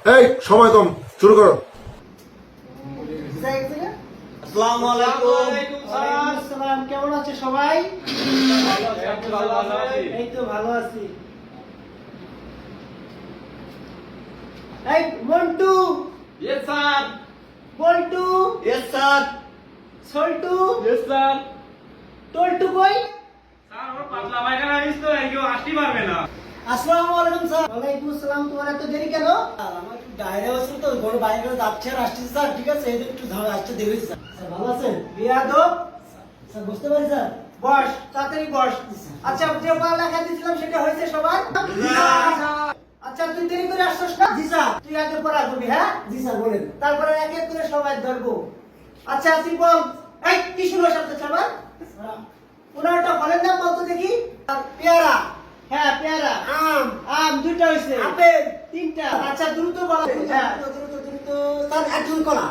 এই সময় কম, শুরু করো। আসসালামু আলাইকুম। আসসালাম, কেমন আছে সবাই? এই তো ভালো আছি। এই Montu, Yes, sir. Boltu, yes sir. Soltu, Yes, sir. Toltu কই? স্যার ওর পাতলা পায়খানা হয়েছে তো এই কেউ আসতে পারবে না। আসসালামু আলাইকুম স্যার। ওয়ালাইকুম আসসালাম। তোমার এত দেরি কেন? আমার একটু ডায়রিয়া হয়েছিল তো, বড় বাইরে যাচ্ছে আর আসছে স্যার। ঠিক আছে, এই একটু আসতে দেরি হয়েছে স্যার। ভালো আছেন? বিয়াদব স্যার, বুঝতে পারি স্যার। বস, তাড়াতাড়ি বস। আচ্ছা, যে পড়ালেখা দিয়েছিলাম সেটা হয়েছে সবার? আচ্ছা, তুই দেরি করে আসছিস না? জি স্যার। তুই আগে পড়া করবি, হ্যাঁ? জি স্যার, বলেন। তারপরে এক এক করে সবাই ধরবো। আচ্ছা, আসি বল। এই কি শুরু সাথে সবার? 15টা ফলের নাম বলতো দেখি। পেয়ারা। হ্যাঁ, পেয়ারা। আম দুটো হইছে। আপেল তিনটা। আচ্ছা, দ্রুত বলো। হ্যাঁ, দ্রুত। স্যার, একজন কলা।